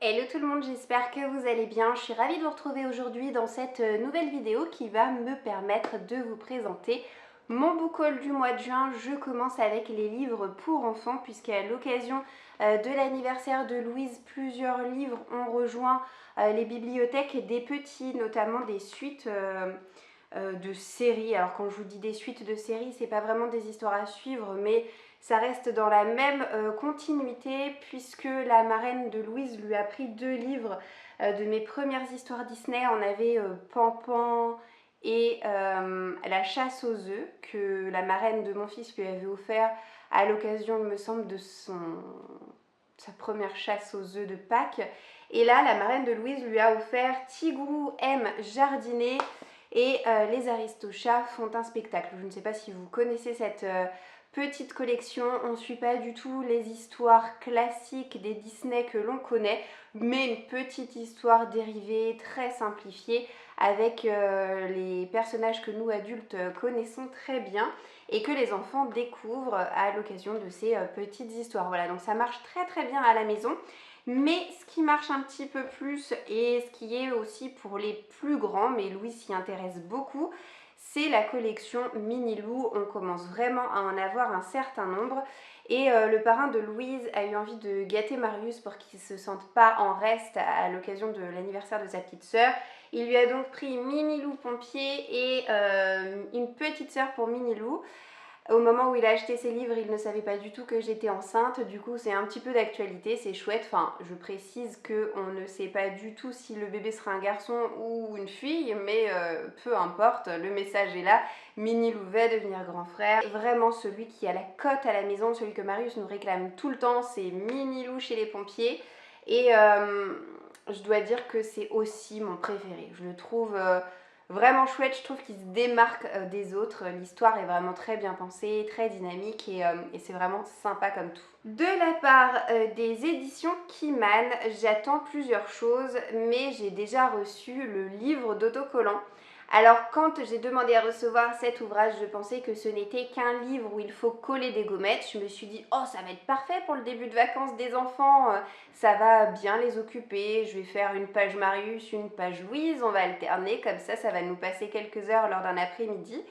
Hello tout le monde, j'espère que vous allez bien. Je suis ravie de vous retrouver aujourd'hui dans cette nouvelle vidéo qui va me permettre de vous présenter mon book haul du mois de juin. Je commence avec les livres pour enfants puisqu'à l'occasion de l'anniversaire de Louise, plusieurs livres ont rejoint les bibliothèques des petits, notamment des suites de séries. Alors quand je vous dis des suites de séries, c'est pas vraiment des histoires à suivre, mais ça reste dans la même continuité puisque la marraine de Louise lui a pris 2 livres de mes premières histoires Disney. On avait Pan et La chasse aux œufs que la marraine de mon fils lui avait offert à l'occasion, il me semble, de sa première chasse aux œufs de Pâques. Et là, la marraine de Louise lui a offert Tigrou aime jardiner et Les Aristochats font un spectacle. Je ne sais pas si vous connaissez cette petite collection. On ne suit pas du tout les histoires classiques des Disney que l'on connaît, mais une petite histoire dérivée, très simplifiée, avec les personnages que nous adultes connaissons très bien et que les enfants découvrent à l'occasion de ces petites histoires. Voilà, donc ça marche très très bien à la maison. Mais ce qui marche un petit peu plus et ce qui est aussi pour les plus grands, mais Louis s'y intéresse beaucoup, c'est la collection Mini Lou. On commence vraiment à en avoir un certain nombre et le parrain de Louise a eu envie de gâter Marius pour qu'il ne se sente pas en reste à l'occasion de l'anniversaire de sa petite sœur. Il lui a donc pris Mini Lou pompier et une petite sœur pour Mini Lou. Au moment où il a acheté ses livres, il ne savait pas du tout que j'étais enceinte, du coup c'est un petit peu d'actualité, c'est chouette. Enfin, je précise qu'on ne sait pas du tout si le bébé sera un garçon ou une fille, mais peu importe, le message est là. Mini Lou va devenir grand frère. Et vraiment celui qui a la cote à la maison, celui que Marius nous réclame tout le temps, c'est Mini Lou chez les pompiers. Et je dois dire que c'est aussi mon préféré. Je le trouve vraiment chouette, je trouve qu'il se démarque des autres. L'histoire est vraiment très bien pensée, très dynamique et c'est vraiment sympa comme tout. De la part des éditions Kiman, j'attends plusieurs choses, mais j'ai déjà reçu le livre d'autocollant. Alors quand j'ai demandé à recevoir cet ouvrage, je pensais que ce n'était qu'un livre où il faut coller des gommettes. Je me suis dit, oh ça va être parfait pour le début de vacances des enfants, ça va bien les occuper, je vais faire une page Marius, une page Louise, on va alterner, comme ça va nous passer quelques heures lors d'un après-midi.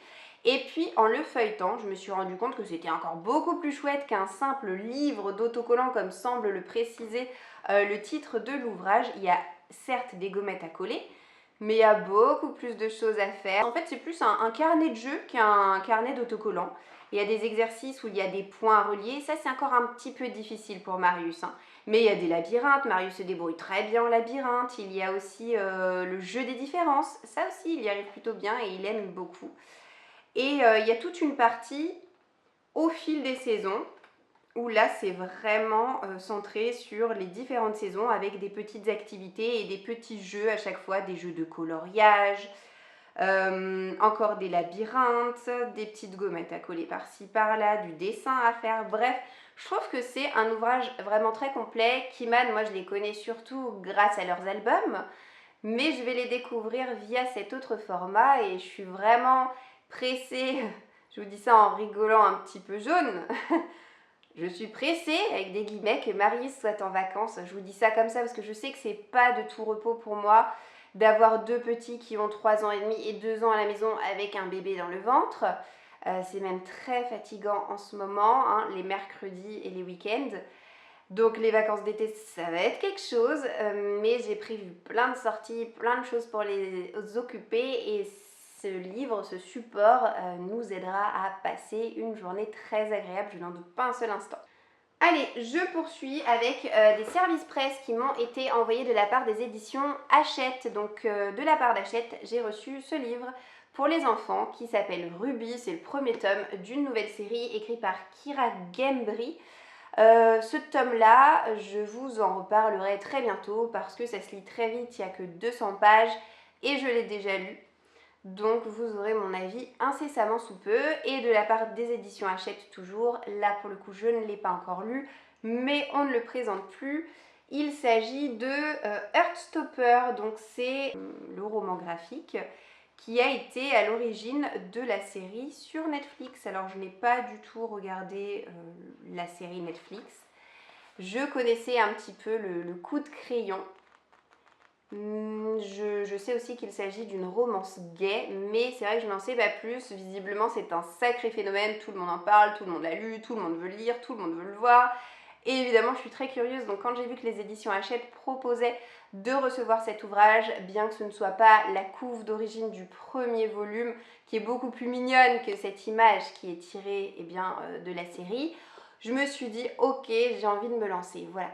Et puis en le feuilletant, je me suis rendu compte que c'était encore beaucoup plus chouette qu'un simple livre d'autocollant comme semble le préciser le titre de l'ouvrage. Il y a certes des gommettes à coller, mais il y a beaucoup plus de choses à faire. En fait, c'est plus un carnet de jeu qu'un carnet d'autocollant. Il y a des exercices où il y a des points à relier. Ça, c'est encore un petit peu difficile pour Marius, hein. Mais il y a des labyrinthes. Marius se débrouille très bien en labyrinthe. Il y a aussi le jeu des différences. Ça aussi, il y arrive plutôt bien et il aime beaucoup. Et il y a toute une partie au fil des saisons, où là c'est vraiment centré sur les différentes saisons avec des petites activités et des petits jeux à chaque fois, des jeux de coloriage, encore des labyrinthes, des petites gommettes à coller par-ci par-là, du dessin à faire, bref, je trouve que c'est un ouvrage vraiment très complet. Kiman, moi je les connais surtout grâce à leurs albums, mais je vais les découvrir via cet autre format et je suis vraiment pressée, je vous dis ça en rigolant un petit peu jaune. Je suis pressée, avec des guillemets, que Marius soit en vacances. Je vous dis ça comme ça parce que je sais que c'est pas de tout repos pour moi d'avoir 2 petits qui ont 3 ans et demi et 2 ans à la maison avec un bébé dans le ventre. C'est même très fatigant en ce moment, hein, les mercredis et les week-ends. Donc les vacances d'été, ça va être quelque chose, mais j'ai prévu plein de sorties, plein de choses pour les occuper et ce livre, ce support nous aidera à passer une journée très agréable, je n'en doute pas un seul instant. Allez, je poursuis avec des services presse qui m'ont été envoyés de la part des éditions Hachette. Donc de la part d'Hachette, j'ai reçu ce livre pour les enfants qui s'appelle Ruby. C'est le premier tome d'une nouvelle série écrite par Kira Gembry. Ce tome-là, je vous en reparlerai très bientôt parce que ça se lit très vite, il n'y a que 200 pages et je l'ai déjà lu. Donc vous aurez mon avis incessamment sous peu. Et de la part des éditions Hachette toujours, là pour le coup je ne l'ai pas encore lu, mais on ne le présente plus. Il s'agit de Heartstopper, donc c'est le roman graphique qui a été à l'origine de la série sur Netflix. Alors je n'ai pas du tout regardé la série Netflix. Je connaissais un petit peu le coup de crayon. Je sais aussi qu'il s'agit d'une romance gay, mais c'est vrai que je n'en sais pas plus. Visiblement c'est un sacré phénomène, tout le monde en parle, tout le monde l'a lu, tout le monde veut le lire, tout le monde veut le voir. Et évidemment je suis très curieuse, donc quand j'ai vu que les éditions Hachette proposaient de recevoir cet ouvrage, bien que ce ne soit pas la couve d'origine du premier volume, qui est beaucoup plus mignonne que cette image qui est tirée de la série, je me suis dit ok, j'ai envie de me lancer, voilà.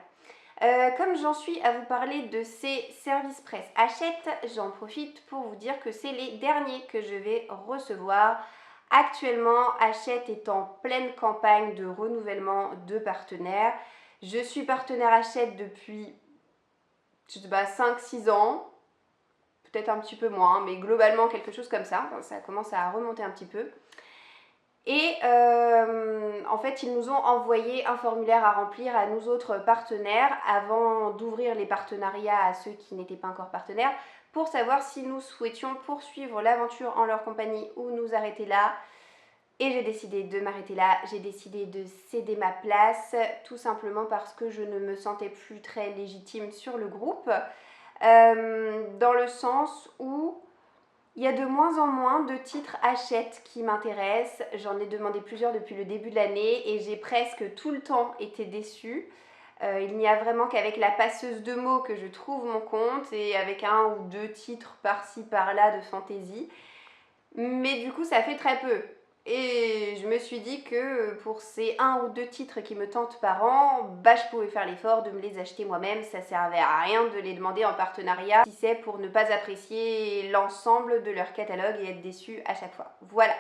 Comme j'en suis à vous parler de ces services presse Hachette, j'en profite pour vous dire que c'est les derniers que je vais recevoir. Actuellement, Hachette est en pleine campagne de renouvellement de partenaires. Je suis partenaire Hachette depuis, je sais pas, 5-6 ans, peut-être un petit peu moins, mais globalement quelque chose comme ça. Enfin, ça commence à remonter un petit peu. Et en fait, ils nous ont envoyé un formulaire à remplir à nous autres partenaires avant d'ouvrir les partenariats à ceux qui n'étaient pas encore partenaires pour savoir si nous souhaitions poursuivre l'aventure en leur compagnie ou nous arrêter là. Et j'ai décidé de m'arrêter là, j'ai décidé de céder ma place, tout simplement parce que je ne me sentais plus très légitime sur le groupe, dans le sens où il y a de moins en moins de titres Hachette qui m'intéressent. J'en ai demandé plusieurs depuis le début de l'année et j'ai presque tout le temps été déçue. Il n'y a vraiment qu'avec la passeuse de mots que je trouve mon compte et avec un ou deux titres par-ci par-là de fantaisie. Mais du coup, ça fait très peu. Et je me suis dit que pour ces 1 ou 2 titres qui me tentent par an, je pouvais faire l'effort de me les acheter moi-même. Ça servait à rien de les demander en partenariat si c'est pour ne pas apprécier l'ensemble de leur catalogue et être déçu à chaque fois. Voilà.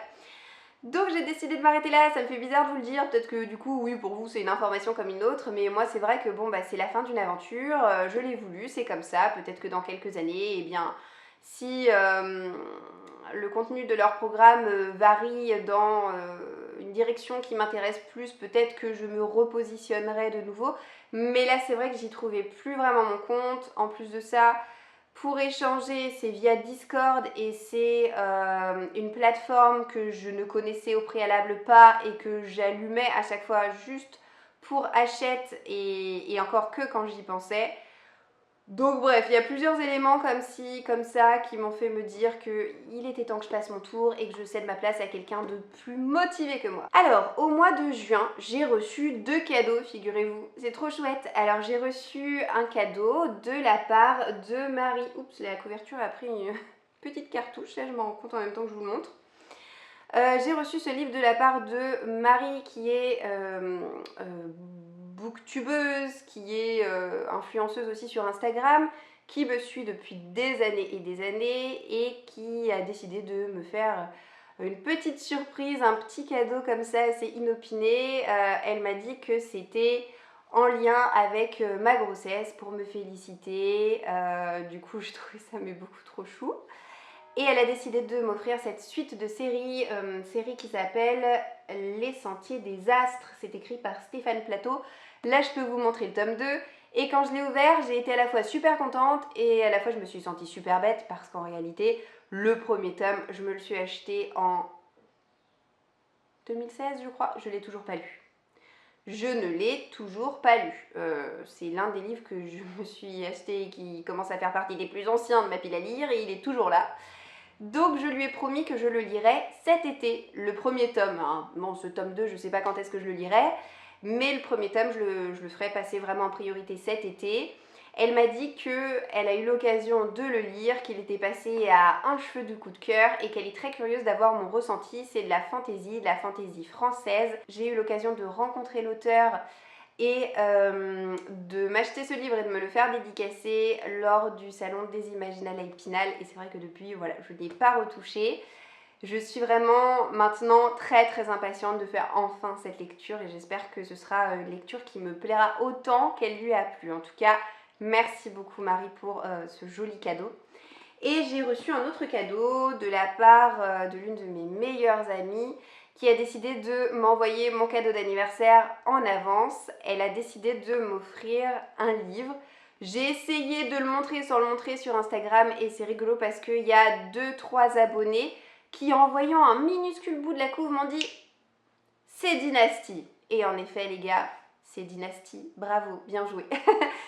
Donc j'ai décidé de m'arrêter là, ça me fait bizarre de vous le dire, peut-être que du coup oui pour vous c'est une information comme une autre, mais moi c'est vrai que bon c'est la fin d'une aventure, je l'ai voulu, c'est comme ça, peut-être que dans quelques années, si le contenu de leur programme varie dans une direction qui m'intéresse plus, peut-être que je me repositionnerai de nouveau, mais là c'est vrai que j'y trouvais plus vraiment mon compte. En plus de ça, pour échanger, c'est via Discord et c'est une plateforme que je ne connaissais au préalable pas et que j'allumais à chaque fois juste pour Hachette et encore que quand j'y pensais. Donc bref, il y a plusieurs éléments comme ci, comme ça qui m'ont fait me dire qu'il était temps que je passe mon tour et que je cède ma place à quelqu'un de plus motivé que moi. Alors, au mois de juin, j'ai reçu 2 cadeaux, figurez-vous. C'est trop chouette. Alors, j'ai reçu un cadeau de la part de Marie. Oups, la couverture a pris une petite cartouche, là je m'en rends compte en même temps que je vous le montre. J'ai reçu ce livre de la part de Marie qui est booktubeuse, qui est influenceuse aussi sur Instagram, qui me suit depuis des années et qui a décidé de me faire une petite surprise, un petit cadeau comme ça assez inopiné. Elle m'a dit que c'était en lien avec ma grossesse pour me féliciter. Du coup, je trouvais ça mais beaucoup trop chou. Et elle a décidé de m'offrir cette suite de série qui s'appelle Les Sentiers des Astres. C'est écrit par Stéphane Plateau. Là, je peux vous montrer le tome 2. Et quand je l'ai ouvert, j'ai été à la fois super contente et à la fois je me suis sentie super bête parce qu'en réalité, le premier tome, je me le suis acheté en 2016, je crois. Je ne l'ai toujours pas lu. Je ne l'ai toujours pas lu. C'est l'un des livres que je me suis acheté et qui commence à faire partie des plus anciens de ma pile à lire et il est toujours là. Donc je lui ai promis que je le lirais cet été, le premier tome. Hein. Bon, ce tome 2, je ne sais pas quand est-ce que je le lirai, mais le premier tome, je le ferai passer vraiment en priorité cet été. Elle m'a dit qu'elle a eu l'occasion de le lire, qu'il était passé à un cheveu du coup de cœur et qu'elle est très curieuse d'avoir mon ressenti. C'est de la fantaisie française. J'ai eu l'occasion de rencontrer l'auteur et de m'acheter ce livre et de me le faire dédicacer lors du salon des Imaginales à Épinal. Et c'est vrai que depuis, voilà, je ne l'ai pas retouché. Je suis vraiment maintenant très très impatiente de faire enfin cette lecture et j'espère que ce sera une lecture qui me plaira autant qu'elle lui a plu. En tout cas, merci beaucoup Marie pour ce joli cadeau. Et j'ai reçu un autre cadeau de la part de l'une de mes meilleures amies qui a décidé de m'envoyer mon cadeau d'anniversaire en avance. Elle a décidé de m'offrir un livre. J'ai essayé de le montrer sans le montrer sur Instagram et c'est rigolo parce qu'il y a 2-3 abonnés qui, en voyant un minuscule bout de la couve, m'ont dit « c'est Dynasty ». Et en effet, les gars, c'est Dynasty. Bravo, bien joué.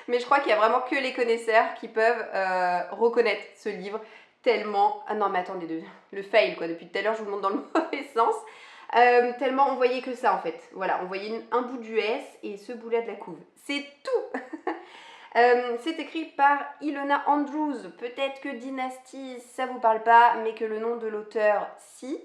Mais je crois qu'il y a vraiment que les connaisseurs qui peuvent reconnaître ce livre tellement... Ah non, mais attendez, le fail, quoi. Depuis tout à l'heure, je vous le montre dans le mauvais sens. Tellement on voyait que ça, en fait. Voilà, on voyait un bout du S et ce bout-là de la couve. C'est tout. C'est écrit par Ilona Andrews. Peut-être que Dynasty, ça vous parle pas, mais que le nom de l'auteur, si.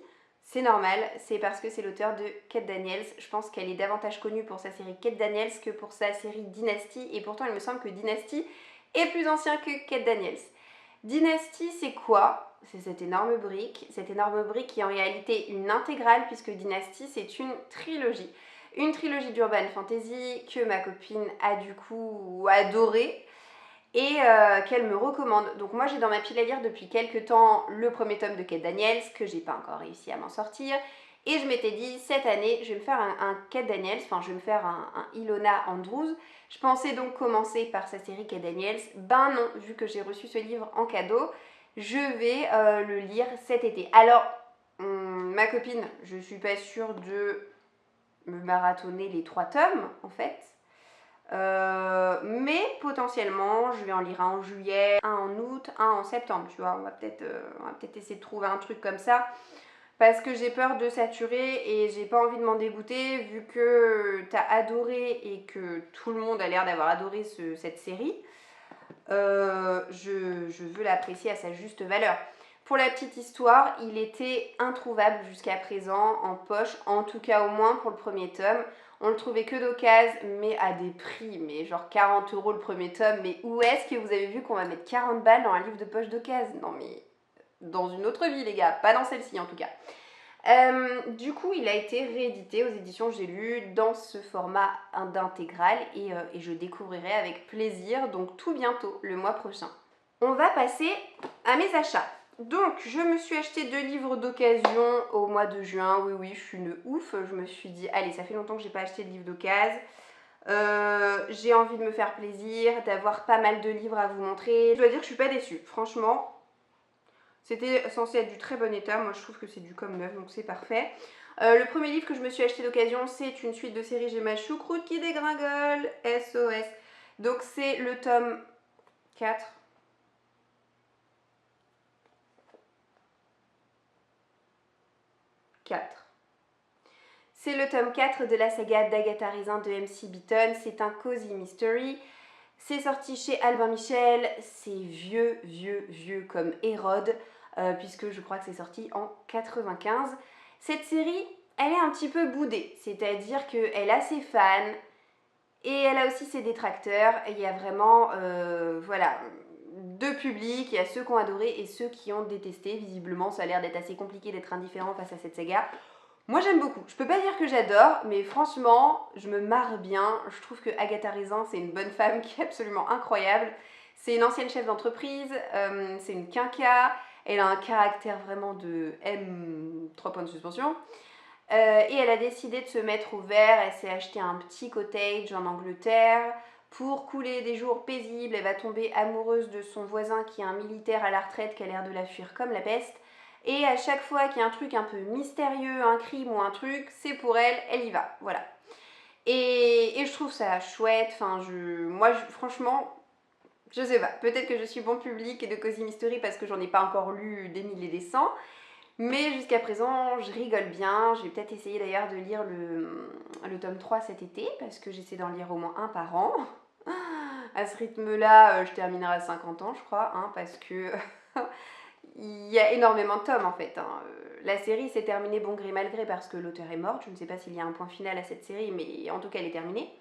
C'est normal, c'est parce que c'est l'auteur de Kate Daniels. Je pense qu'elle est davantage connue pour sa série Kate Daniels que pour sa série Dynasty. Et pourtant, il me semble que Dynasty est plus ancien que Kate Daniels. Dynasty, c'est quoi? C'est cette énorme brique. Cette énorme brique qui est en réalité une intégrale, puisque Dynasty, c'est une trilogie. Une trilogie d'urban fantasy que ma copine a du coup adoré et qu'elle me recommande. Donc moi j'ai dans ma pile à lire depuis quelques temps le premier tome de Kate Daniels que j'ai pas encore réussi à m'en sortir. Et je m'étais dit, cette année, je vais me faire un Kate Daniels, enfin je vais me faire un Ilona Andrews. Je pensais donc commencer par sa série Kate Daniels. Ben non, vu que j'ai reçu ce livre en cadeau, je vais le lire cet été. Alors, ma copine, je suis pas sûre de me marathonner les 3 tomes en fait. Mais potentiellement je vais en lire un en juillet, un en août, un en septembre, tu vois. On va peut-être essayer de trouver un truc comme ça parce que j'ai peur de saturer et j'ai pas envie de m'en dégoûter vu que t'as adoré et que tout le monde a l'air d'avoir adoré cette série. Je veux l'apprécier à sa juste valeur. Pour la petite histoire, il était introuvable jusqu'à présent en poche, en tout cas au moins pour le premier tome. On le trouvait que d'occasion, mais à des prix, mais genre 40 € le premier tome. Mais où est-ce que vous avez vu qu'on va mettre 40 balles dans un livre de poche d'occasion? Non mais dans une autre vie les gars, pas dans celle-ci en tout cas. Du coup, il a été réédité aux éditions J'ai lu dans ce format d'intégrale et je découvrirai avec plaisir, donc tout bientôt, le mois prochain. On va passer à mes achats. Donc, je me suis acheté 2 livres d'occasion au mois de juin. Oui, oui, je suis une ouf. Je me suis dit, allez, ça fait longtemps que j'ai pas acheté de livres d'occasion. J'ai envie de me faire plaisir, d'avoir pas mal de livres à vous montrer. Je dois dire que je suis pas déçue. Franchement, c'était censé être du très bon état. Moi, je trouve que c'est du comme neuf, donc c'est parfait. Le premier livre que je me suis acheté d'occasion, c'est une suite de série J'ai ma choucroute qui dégringole, SOS. Donc, c'est le tome 4. C'est le tome 4 de la saga d'Agatha Raisin de MC Beaton. C'est un cozy mystery. C'est sorti chez Albin Michel. C'est vieux comme Hérode, puisque je crois que c'est sorti en 95. Cette série, elle est un petit peu boudée. C'est-à-dire qu'elle a ses fans et elle a aussi ses détracteurs. Il y a vraiment, voilà, 2 publics. Il y a ceux qui ont adoré et ceux qui ont détesté. Visiblement, ça a l'air d'être assez compliqué d'être indifférent face à cette saga. Moi j'aime beaucoup, je peux pas dire que j'adore, mais franchement, je me marre bien. Je trouve que Agatha Raisin, c'est une bonne femme qui est absolument incroyable. C'est une ancienne chef d'entreprise, c'est une quinca, elle a un caractère vraiment de M, 3 points de suspension. Et elle a décidé de se mettre au vert, elle s'est acheté un petit cottage en Angleterre pour couler des jours paisibles. Elle va tomber amoureuse de son voisin qui est un militaire à la retraite qui a l'air de la fuir comme la peste. Et à chaque fois qu'il y a un truc un peu mystérieux, un crime ou un truc, c'est pour elle, elle y va, voilà. Et je trouve ça chouette, enfin, franchement, je sais pas, peut-être que je suis bon public et de Cozy Mystery parce que j'en ai pas encore lu des milliers et des cents, mais jusqu'à présent, je rigole bien. Je vais peut-être essayer d'ailleurs de lire le tome 3 cet été, parce que j'essaie d'en lire au moins un par an. À ce rythme-là, je terminerai à 50 ans, je crois, hein, parce que... Il y a énormément de tomes en fait. La série s'est terminée bon gré mal gré parce que l'auteur est mort. Je ne sais pas s'il y a un point final à cette série, mais en tout cas elle est terminée.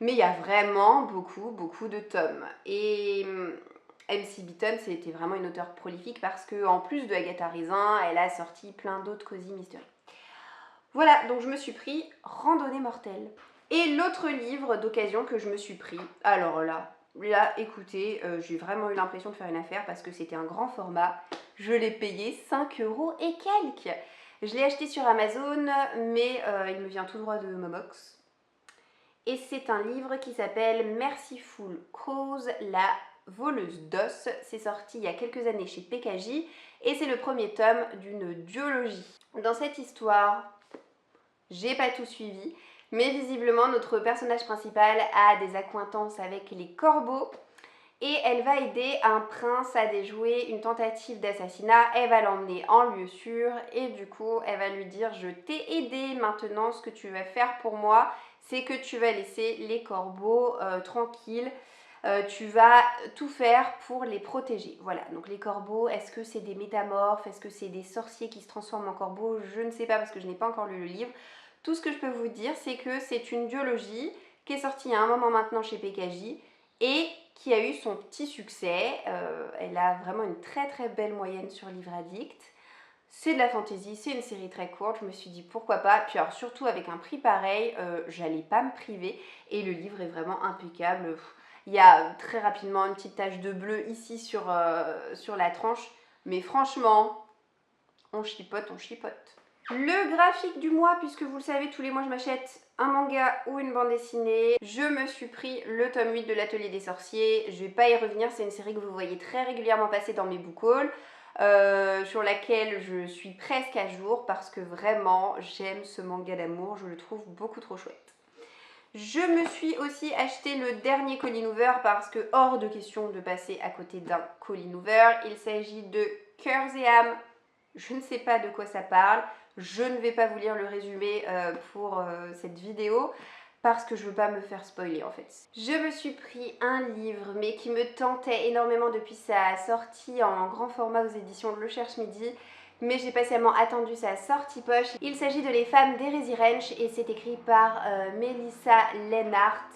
Mais il y a vraiment beaucoup de tomes. Et MC Beaton, c'était vraiment une auteure prolifique parce qu'en plus de Agatha Raisin, elle a sorti plein d'autres cozy mystery. Voilà, donc je me suis pris Randonnée mortelle. Et l'autre livre d'occasion que je me suis pris, alors là, écoutez, j'ai vraiment eu l'impression de faire une affaire parce que c'était un grand format. Je l'ai payé 5 € et quelques. Je l'ai acheté sur Amazon, mais il me vient tout droit de Momox. et c'est un livre qui s'appelle Merciful Crows, la voleuse d'os. C'est sorti il y a quelques années chez PKJ et c'est le premier tome d'une duologie. Dans cette histoire, j'ai pas tout suivi, mais visiblement notre personnage principal a des accointances avec les corbeaux et elle va aider un prince à déjouer une tentative d'assassinat. Elle va l'emmener en lieu sûr et du coup elle va lui dire: je t'ai aidé, maintenant ce que tu vas faire pour moi c'est que tu vas laisser les corbeaux tranquilles. Tu vas tout faire pour les protéger. Voilà, donc les corbeaux, est-ce que c'est des métamorphes? Est-ce que c'est des sorciers qui se transforment en corbeaux? Je ne sais pas parce que je n'ai pas encore lu le livre. Tout ce que je peux vous dire, c'est que c'est une duologie qui est sortie il y a un moment maintenant chez PKJ et qui a eu son petit succès. Elle a vraiment une très très belle moyenne sur Livre Addict. C'est de la fantaisie, c'est une série très courte, je me suis dit pourquoi pas. Puis alors surtout avec un prix pareil, j'allais pas me priver et le livre est vraiment impeccable. Il y a très rapidement une petite tache de bleu ici sur la tranche, mais franchement, on chipote, on chipote. Le graphique du mois, puisque vous le savez, tous les mois je m'achète un manga ou une bande dessinée. Je me suis pris le tome 8 de l'Atelier des Sorciers. Je vais pas y revenir, c'est une série que vous voyez très régulièrement passer dans mes book hauls. Sur laquelle je suis presque à jour parce que vraiment j'aime ce manga d'amour, je le trouve beaucoup trop chouette. Je me suis aussi acheté le dernier Colleen Hoover parce que hors de question de passer à côté d'un Colleen Hoover. Il s'agit de Cœurs et âmes. Je ne sais pas de quoi ça parle. Je ne vais pas vous lire le résumé pour cette vidéo parce que je veux pas me faire spoiler en fait. Je me suis pris un livre mais qui me tentait énormément depuis sa sortie en grand format aux éditions Le Cherche Midi, mais j'ai patiemment attendu sa sortie poche. Il s'agit de Les Femmes d'Hérésie Ranch et c'est écrit par Melissa Lenhart.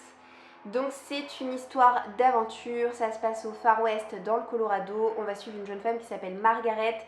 Donc c'est une histoire d'aventure, ça se passe au Far West dans le Colorado. On va suivre une jeune femme qui s'appelle Margaret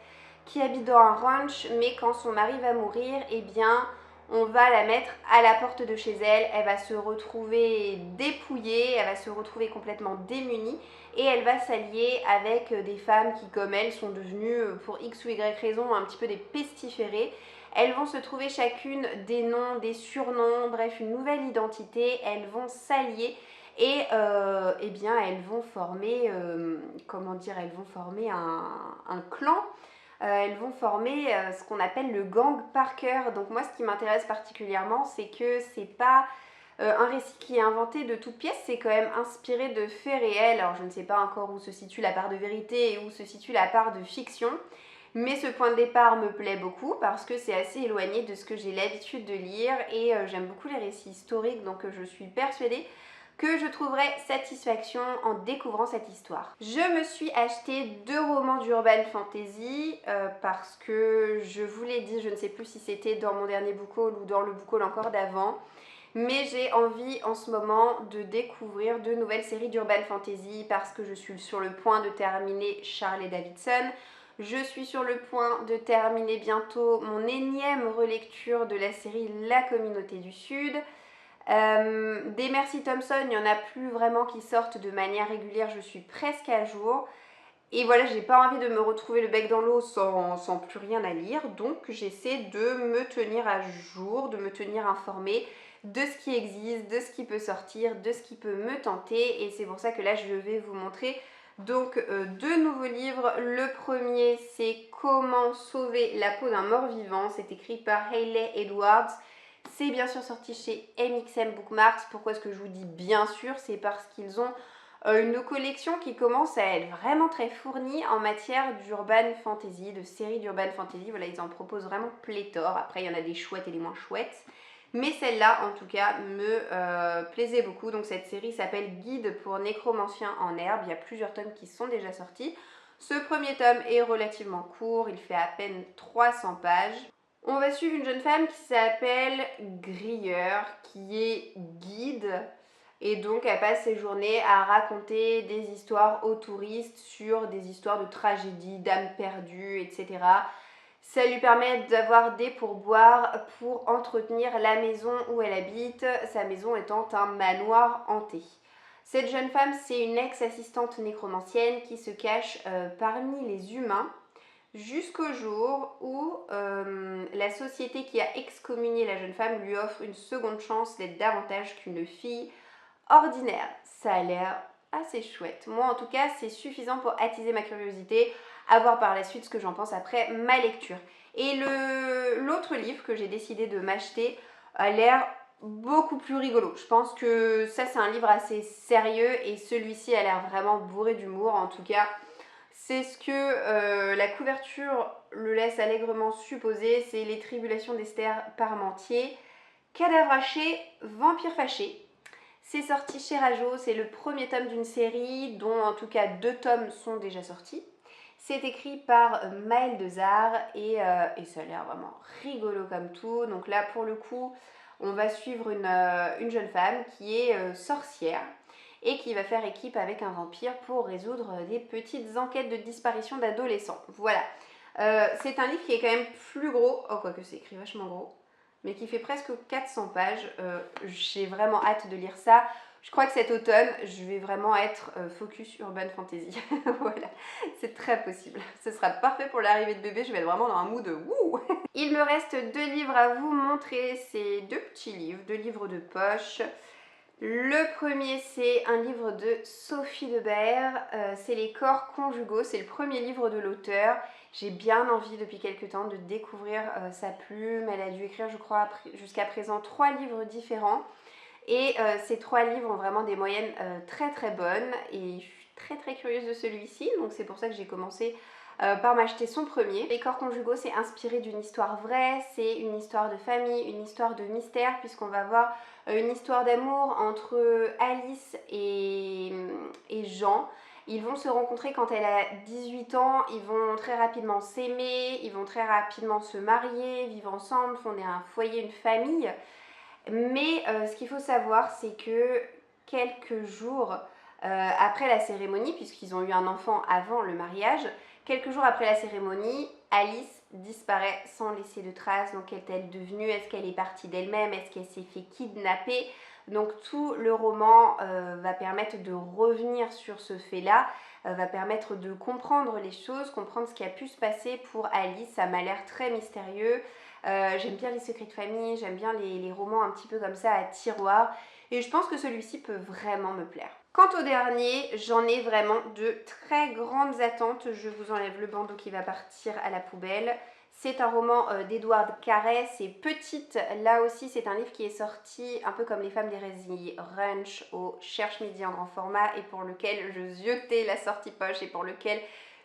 qui habite dans un ranch, mais quand son mari va mourir, eh bien on va la mettre à la porte de chez elle. Elle va se retrouver dépouillée, elle va se retrouver complètement démunie et elle va s'allier avec des femmes qui, comme elle, sont devenues, pour X ou Y raison, un petit peu des pestiférées. Elles vont se trouver chacune des noms, des surnoms, bref, une nouvelle identité. Elles vont s'allier et eh bien, elles vont former, comment dire, elles vont former un clan. Elles vont former ce qu'on appelle le gang Parker. Donc moi, ce qui m'intéresse particulièrement, c'est que c'est pas un récit qui est inventé de toutes pièces, c'est quand même inspiré de faits réels. Alors je ne sais pas encore où se situe la part de vérité et où se situe la part de fiction, mais ce point de départ me plaît beaucoup parce que c'est assez éloigné de ce que j'ai l'habitude de lire et j'aime beaucoup les récits historiques, donc je suis persuadée que je trouverai satisfaction en découvrant cette histoire. Je me suis acheté 2 romans d'urban fantasy parce que je vous l'ai dit, je ne sais plus si c'était dans mon dernier book haul ou dans le book haul encore d'avant, mais j'ai envie en ce moment de découvrir de nouvelles séries d'urban fantasy parce que je suis sur le point de terminer Charlie Davidson. Je suis sur le point de terminer bientôt mon énième relecture de la série La Communauté du Sud. Des Merci Thompson, il n'y en a plus vraiment qui sortent de manière régulière, je suis presque à jour. Et voilà, j'ai pas envie de me retrouver le bec dans l'eau sans plus rien à lire, donc j'essaie de me tenir à jour, de me tenir informée de ce qui existe, de ce qui peut sortir, de ce qui peut me tenter, et c'est pour ça que là je vais vous montrer donc 2 nouveaux livres. Le premier, c'est Comment sauver la peau d'un mort-vivant, c'est écrit par Hayley Edwards. C'est bien sûr sorti chez MXM Bookmarks. Pourquoi est-ce que je vous dis bien sûr? C'est parce qu'ils ont une collection qui commence à être vraiment très fournie en matière d'urban fantasy, de séries d'urban fantasy. Voilà, ils en proposent vraiment pléthore. Après, il y en a des chouettes et des moins chouettes. Mais celle-là, en tout cas, me plaisait beaucoup. Donc cette série s'appelle Guide pour nécromanciens en herbe. Il y a plusieurs tomes qui sont déjà sortis. Ce premier tome est relativement court. Il fait à peine 300 pages. On va suivre une jeune femme qui s'appelle Grilleur, qui est guide, et donc elle passe ses journées à raconter des histoires aux touristes sur des histoires de tragédies, d'âmes perdues, etc. Ça lui permet d'avoir des pourboires pour entretenir la maison où elle habite, sa maison étant un manoir hanté. Cette jeune femme, c'est une ex-assistante nécromancienne qui se cache parmi les humains, jusqu'au jour où la société qui a excommunié la jeune femme lui offre une seconde chance d'être davantage qu'une fille ordinaire. Ça a l'air assez chouette. Moi en tout cas c'est suffisant pour attiser ma curiosité, à voir par la suite ce que j'en pense après ma lecture. Et l'autre livre que j'ai décidé de m'acheter a l'air beaucoup plus rigolo. Je pense que ça c'est un livre assez sérieux et celui-ci a l'air vraiment bourré d'humour. En tout cas c'est ce que la couverture le laisse allègrement supposer. C'est Les Tribulations d'Esther Parmentier, Cadavre haché, Vampire fâché. C'est sorti chez Rajo, c'est le premier tome d'une série dont en tout cas 2 tomes sont déjà sortis. C'est écrit par Maëlle Dezard et ça a l'air vraiment rigolo comme tout. Donc là pour le coup on va suivre une jeune femme qui est sorcière et qui va faire équipe avec un vampire pour résoudre des petites enquêtes de disparition d'adolescents. Voilà. C'est un livre qui est quand même plus gros, oh quoique c'est écrit vachement gros, mais qui fait presque 400 pages. J'ai vraiment hâte de lire ça. Je crois que cet automne, je vais vraiment être focus urban fantasy. Voilà, c'est très possible. Ce sera parfait pour l'arrivée de bébé, je vais être vraiment dans un mood de wouh. Il me reste 2 livres à vous montrer, c'est 2 petits livres, 2 livres de poche. Le premier c'est un livre de Sophie Debert, c'est Les corps conjugaux, c'est le premier livre de l'auteur. J'ai bien envie depuis quelques temps de découvrir sa plume. Elle a dû écrire je crois jusqu'à présent 3 livres différents et ces 3 livres ont vraiment des moyennes très très bonnes et je suis très curieuse de celui-ci, donc c'est pour ça que j'ai commencé par m'acheter son premier. Les corps conjugaux c'est inspiré d'une histoire vraie, c'est une histoire de famille, une histoire de mystère puisqu'on va voir une histoire d'amour entre Alice et Jean. Ils vont se rencontrer quand elle a 18 ans, ils vont très rapidement s'aimer, ils vont très rapidement se marier, vivre ensemble, fonder un foyer, une famille. Mais ce qu'il faut savoir c'est que quelques jours après la cérémonie, puisqu'ils ont eu un enfant avant le mariage, quelques jours après la cérémonie, Alice disparaît sans laisser de traces. Donc qu'est-elle devenue? Est-ce qu'elle est partie d'elle-même? Est-ce qu'elle s'est fait kidnapper? Donc tout le roman va permettre de revenir sur ce fait-là, va permettre de comprendre les choses, comprendre ce qui a pu se passer pour Alice. Ça m'a l'air très mystérieux. J'aime bien les secrets de famille, j'aime bien les romans un petit peu comme ça à tiroir. Et je pense que celui-ci peut vraiment me plaire. Quant au dernier, j'en ai vraiment de très grandes attentes. Je vous enlève le bandeau qui va partir à la poubelle. C'est un roman d'Edward Carré, c'est Petite. Là aussi, c'est un livre qui est sorti un peu comme Les Femmes d'Hérésie Runch au Cherche Midi en grand format et pour lequel je ziotais la sortie poche et pour lequel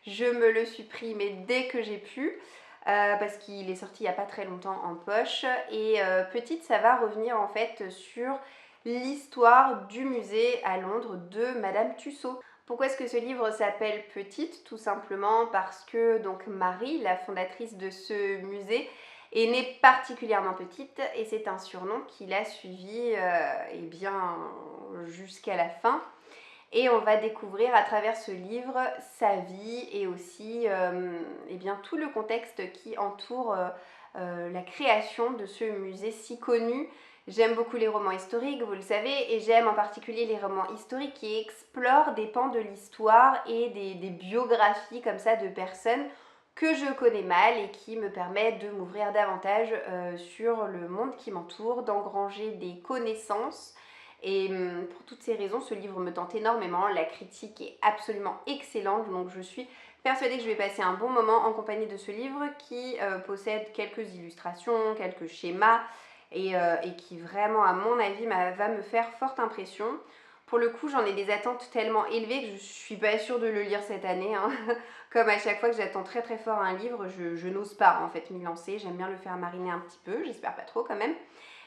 je me le suis pris mais dès que j'ai pu. Parce qu'il est sorti il n'y a pas très longtemps en poche. Et Petite, ça va revenir en fait sur l'histoire du musée à Londres de Madame Tussaud. Pourquoi est-ce que ce livre s'appelle Petite? Tout simplement parce que donc Marie, la fondatrice de ce musée, est née particulièrement petite et c'est un surnom qui l'a suivi eh bien jusqu'à la fin. Et on va découvrir à travers ce livre sa vie et aussi eh bien, tout le contexte qui entoure la création de ce musée si connu. J'aime beaucoup les romans historiques, vous le savez, et j'aime en particulier les romans historiques qui explorent des pans de l'histoire et des biographies comme ça de personnes que je connais mal et qui me permettent de m'ouvrir davantage sur le monde qui m'entoure, d'engranger des connaissances. Et pour toutes ces raisons, ce livre me tente énormément, la critique est absolument excellente, donc je suis persuadée que je vais passer un bon moment en compagnie de ce livre qui possède quelques illustrations, quelques schémas et qui vraiment à mon avis va me faire forte impression. Pour le coup, j'en ai des attentes tellement élevées que je suis pas sûre de le lire cette année, hein. Comme à chaque fois que j'attends très fort un livre, je n'ose pas en fait m'y lancer, j'aime bien le faire mariner un petit peu, j'espère pas trop quand même.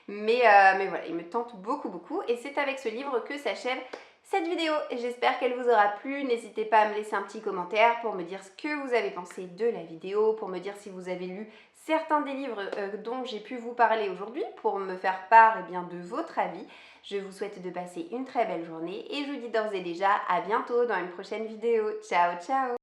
Mais voilà, il me tente beaucoup et c'est avec ce livre que s'achève cette vidéo. J'espère qu'elle vous aura plu. N'hésitez pas à me laisser un petit commentaire pour me dire ce que vous avez pensé de la vidéo, pour me dire si vous avez lu certains des livres dont j'ai pu vous parler aujourd'hui, pour me faire part eh bien, de votre avis. Je vous souhaite de passer une très belle journée et je vous dis d'ores et déjà à bientôt dans une prochaine vidéo. Ciao ciao!